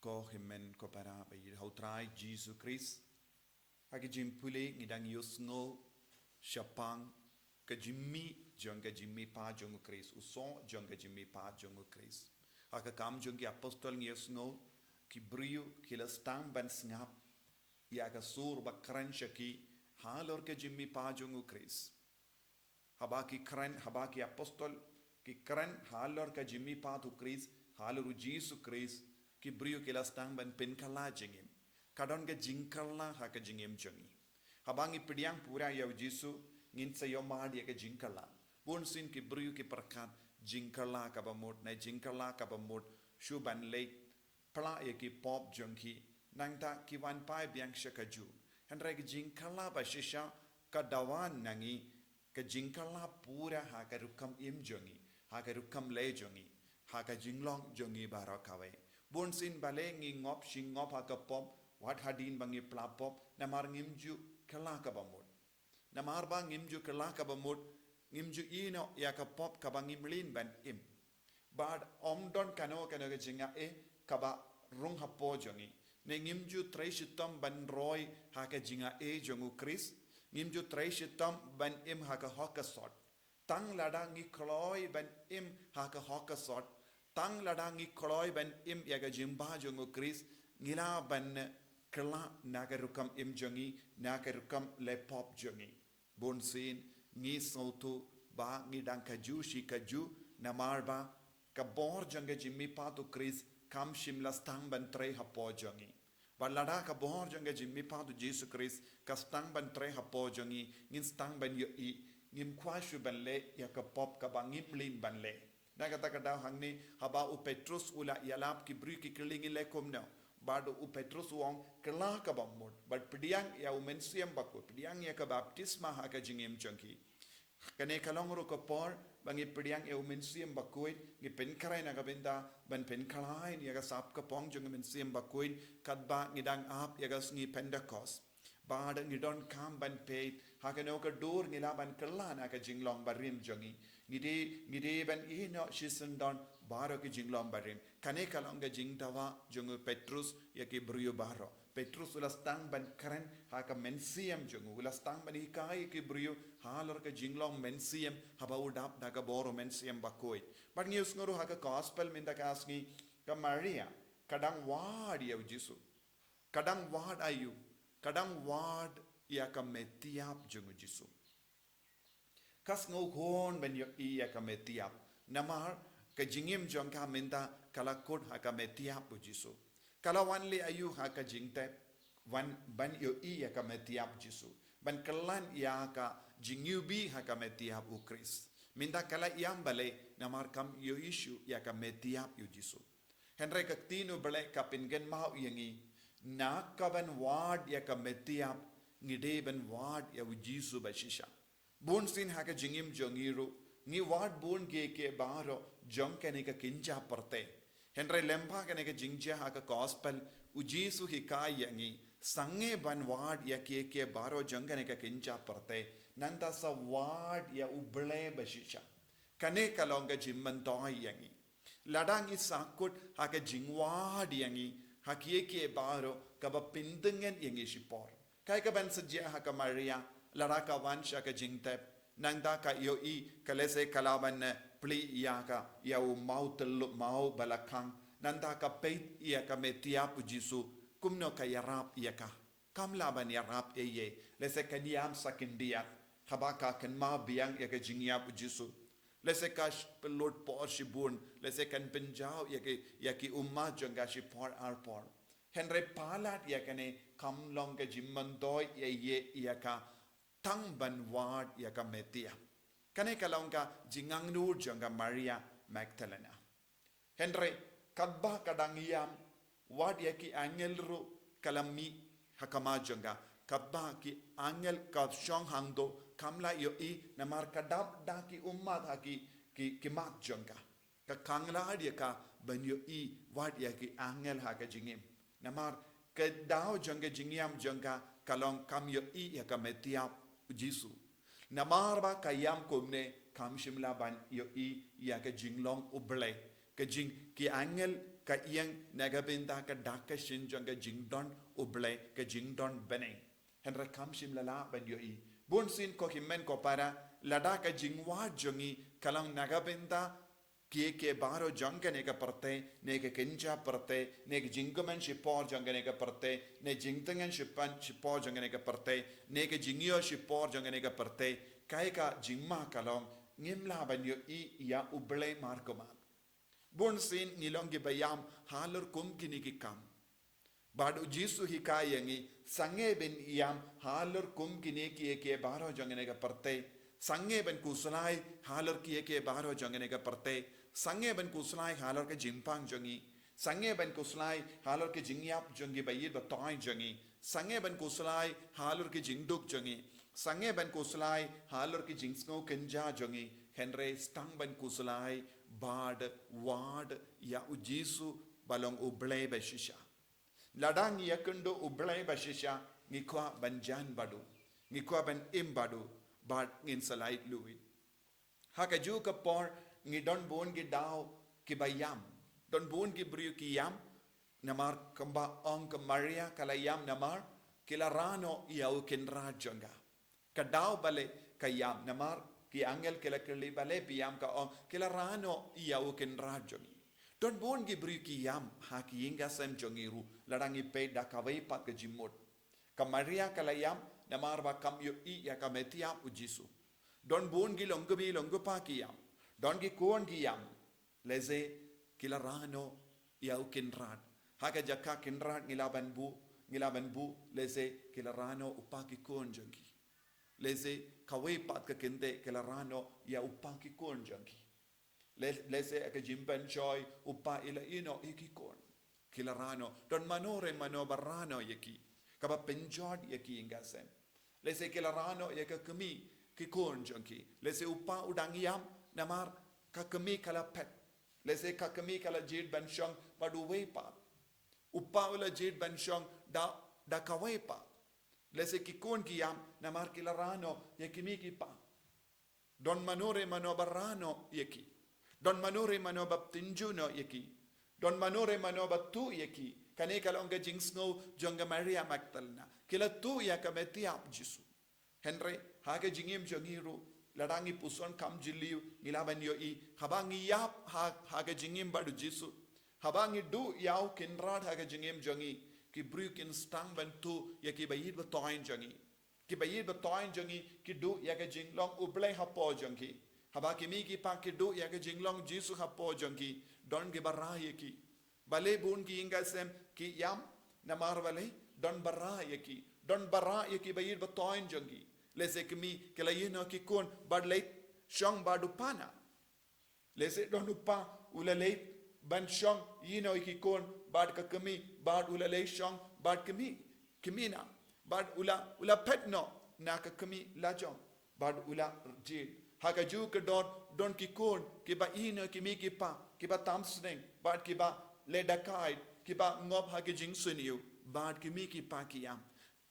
ko himen ko para ba yir hautrai Jesus Christ hagi jimpule ngidang yusngo shapang ka jimmi jong ka jimmi pa jong Christ uso jong ka jimmi pa jong Christ haka kam jong ki apostol yusngo ki brio ki lastang ban snap ya ka sur ba kran shaki halor ka jimmi pa jong Christ habaki kran habaki apostol ki kran halor ka jimmi pa tu Christ halor Jesus Christ ki brio ki lastang ban pen kala jingim kadon ga jinkalla ha ka jingim jongi habangi pidiang pura ya jisu ngin sa yo madi ka jinkalla bon sin ki brio ki perkat jinkalla ka bamot na jinkalla ka bamot shu ban le pla ya ki pop jongi nangta ki wan pai biang shakaju handra ki jinkalla ba shisha ka dawan nangi ka jinkalla pura ha ka rukam im jongi ha ka rukam le jongi ha ka jinglong jongi barakawe bon sin balengi ngop shing ngop ha ka pop wat hadin bangi plapop namar ngimju kala ka bamut namar bang ngimju kala ka bamut ngimju ino ya ka pop ka bangi mlin ban im bad omdon kano ga jinga e ka ba rung hapo jongi ne ngimju traishitam ban roy ha ka jinga e jongu Chris ngimju traishitam ban im ha ka hoka sort tang ladangi kloi ban im ha ka hoka sort tang ladangi kloi ban im ya ga jimba jongu Chris ngila ban kala nagarukam im jongi nagarukam le pop jongi bonsin ngi sautu ba ngi dang kaju shi kaju namarba ka bor jonga jimmi patu Chris kam shimla stang ban tre hapo jongi balada ka bor jonga jimmi patu Jesus Chris ka stang ban tre hapo jongi ngin stang ban yo i ngim kwashu ban le ya ka pop ka bangim lin ban le nagata ka daw hangni haba u Petrus ula yalap ki bru ki klingi le komno bado u Petrus wong kala ka bamod bad pidiang ya u mensiam bako pidiang ya ka baptisma ha ka jingem chonki kane kalong ro ko por bangi pidiang ya u mensiam bakoit ngi pen karai na ka benda ban pen kalai ya ka sap ka pong jong mensiam bakoit kadba ngidang ap ya ka sngi Pentecost bad ngidon kam ban peit ha ka no ka dur ngila ban kala na ka jinglong barim jongi ngide ban ino shisendon baro ki jinglong barim kane kalong ga jingtawa jongu Petrus ya ki brio baro Petrus ulastang ban karen ha ka mensiam jongu ulastang ban hikai ki brio halor ka jinglong mensiam haba udap da ka boro mensiam bakoi but news ngoro ha ka gospel minda ka asngi ka Maria kadang wad ya jisu kadang wad ayu kadang wad ya ka metiap jongu jisu kas ngau kon ben yo iya ka metiap namar ka jingim jong ka minta kala kod ha ka metiap bu jisu kala wan le ayu ha ka jingte wan ban yo iya ka metiap jisu ban kalan ya ka jingyubi ha ka metiap u Chris minta kala iam bale namar kam yo issue ya ka metiap yu jisu henry ka tino bale ka pingen mau yangi na ka ban wad ya ka metiap ngide ban wad ya u jisu ba shisha bon sin ha ka jingim jongiru ni wad bon ke baro jong kane ka kinja perte henry lempa kane ka jingja ha ka gospel u jisu hikai yangi sange ban wad ya ke baro jong kane ka kinja perte nanta sa wad ya uble bashisha kane kalonga jimman toy yangi ladangi sakut ha ka jingwad yangi ha ke baro ka ba pindungen yangi shipor kai ka ban sajja ha ka Maria laraka wansha ka jingtep nangda ka yo i kalese kalaban pli ya ka ya u mau balakang nanda ka peit ya ka metia pu jisu kumno ka yarap ya ka kamla ban yarap ye lese ka diam sakindia habaka kan ma biang ya ka jingya pu jisu lese ka pelot por shibun lese kan penjau ya ki umma jonga shi por arpor henry palat ya kane kamlong ka jimmandoi ye ya ka tang ban wad ya ka metia kane kalong ka jingang nur jonga Maria Magdalena henry kadba kadang yam wad ya ki angel ro kalami hakama jonga kadba ki angel ka shong hangdo kamla yo i namar kadab da ki umma tha ki mak jonga ka kangla dia ka ban yo i wad ya ki angel ha ka jingim namar ka dao jonga jingyam jonga kalong kam yo i ya ka metia jisu namar ba kayam komne kam shimla ban yo i ya ka jinglong uble ka jing ki angel ka iyang nagabinda ka daka shin jong ka jingdon uble ka jingdon beneng henra kam shim lala ban yo i bon sin ko himmen ko para lada ka jingwa jongi kalang nagabinda ke baro jangane ka parte ne ka kenja parte ne ka jingaman shipor jangane ka parte ne jingtangan shipan shipor jangane ka parte ne ka jingyo shipor jangane ka parte kai ka jingma kalong ngimla ban yo i ya uble markoma bon sin nilong gi bayam halur kum kini ki kam badu jisu hikayangi sange ben yam halur kum kini ki ke baro jangane ka parte sange ben kusulai halur ki ke baro jangane ka parte sange ben kuslai halor ke jimpang jongi sange ben kuslai halor ke jingyap jongi bayid ba toy jongi sange ben kuslai halor ke jingduk jongi sange ben kuslai halor ke jingsno kenja jongi henre stang ben kuslai bad wad ya ujisu balong ublay bashisha ladang yakundo ublay bashisha ngikwa banjan badu ngikwa ben imbadu bad ngin salai luit haka ju ka por ngi don bon gi daw ki bayam don bon gi brio ki yam namar kamba onk maria kala yam namar kila rano yau ken rajonga ka daw bale ka yam namar ki angel kila kili bale piyam ka on kila rano yau ken rajongi don bon gi brio ki yam ha ki inga sem jongiru ladangi pe da kawai pat ka jimot ka maria kala yam namar ba kam yo i ya kametia ujisu don bon gi longo pa ki yam don gi kuon gi yam leze kila rano yau kinrat haka jakka kinrat ngilaban bu leze kila rano upaki kuon jongi leze kawai pat ka kende kila rano ya upaki kuon jongi leze aka jimban joy upa ila ino iki kuon kila rano don manore barano yaki kaba penjod yaki ingasem leze kila rano yaka kami ki kuon jongi leze upa udang yam namar kakami kala pet lese kakami kala jid ban shong badu way pa uppa ula jid ban shong da kaway pa lese kikon kiyam namar kilarano yakimi ki pa don manore barano yaki don manore baptinjuno yaki don manore batu yaki kane kala onga jingsno jonga Maria Magdalena kila tu yakametiap jisu henry haga jingim jongiru ladangi puson kam jiliu ngilaban yo i habangi yap haga jingim badu jisu habangi du yaw kinrad haga jingim jongi ki brukin stang bantu ya ki bayid ba toin jongi ki bayid ba toin jongi ki du ya ga jinglong ublay hapo jongi haba ki mi ki pa ki du ya ga jinglong jisu hapo jongi don ge barra ki bale bun ki inga sem ki yam namar bale don barra ki don barra ki bayid ba toin jongi lese kami kala yino ki kon bad late shong badu pana lese don upa ula late ban shong yino ki kon bad ka kami bad ula late shong bad kami na bad ula petno na ka kami la jong bad ula jil haka ju ka don ki kon ki ba yino ki pa ki ba tamsneng bad ki ba le dakai ki ba ngob ha ki jing suniu bad ki pa ki yam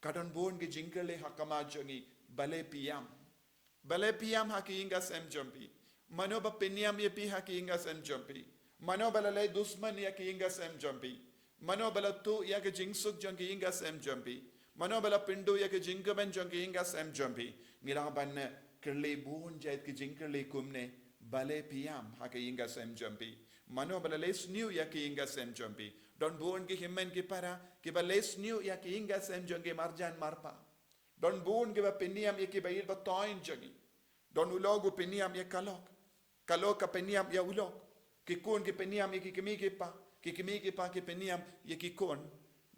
kadon bon ki jingale hakama jongi bale piyam haki inga sem jumpi mano ba pinyam yepi haki inga sem jumpi mano bala le dusman yaki inga sem jumpi mano bala tu yaki jingsuk jongi inga sem jumpi mano bala pindu yaki jingaban jongi inga sem jumpi ngira ban kerle bon jait ki jingkerle kumne bale piyam haki inga sem jumpi mano bala les new yaki inga sem jumpi don bon ki himmen ki para ki ba les new yaki inga sem jongi marjan marpa don bon ge ba peniam yaki bayil ba toin jongi don ulogu peniam ya kalok ka peniam ya ulog ki kon ki peniam yaki kimi ki pa ki peniam yaki kon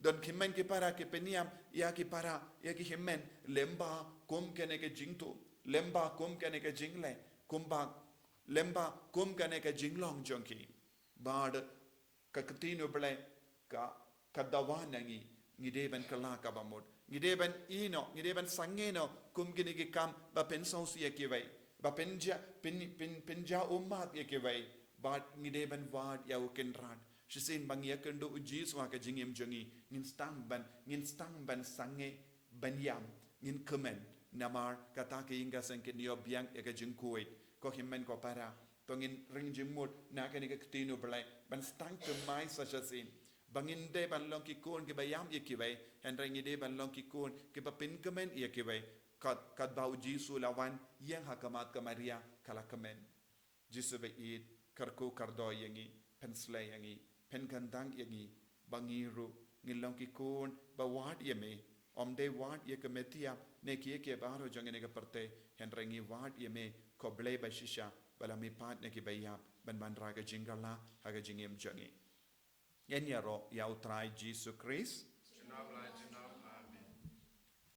don himmen ki para ki peniam yaki para yaki himmen lemba kum kene ke jingto lemba kum kene ke jingle kumba lemba kum kene ke jinglong jongi bad ka katino ble ka dawanangi ngideben kala ka bamod ngideben ino ngideben sangeno kum gini ki kam ba pensons yaki vai ba penja ummat yaki vai ba ngideben wad ya ukenrad shisin bang yakendo ujis wa ka jingim jongi ngin stang ban sange ban yam ngin kemen namar kata ke inga sen ke nio biang ya ka jingkuit ko himmen ko para tongin ring jimut na kani ka tinu belai ban stang ke mai sajasin bangin de ban long ki kon ke bayam ye ki bai hen ring de ban long ki kon ke ba pin kemen ye ki bai kat bau jisu lawan yang hakamat ka maria kala kemen jisu be it karko kardo yangi penslay yangi pen kandang yangi bangiru ngilong ki kon ba wat ye me om de wat ye kemetia ne ki ke baro jangene ka parte hen ring wat ye me ko ble ba shisha bala mi pat ne ki bayam ban ban raga jingala haga jingem jangi en yaro ya utrai jisu Christ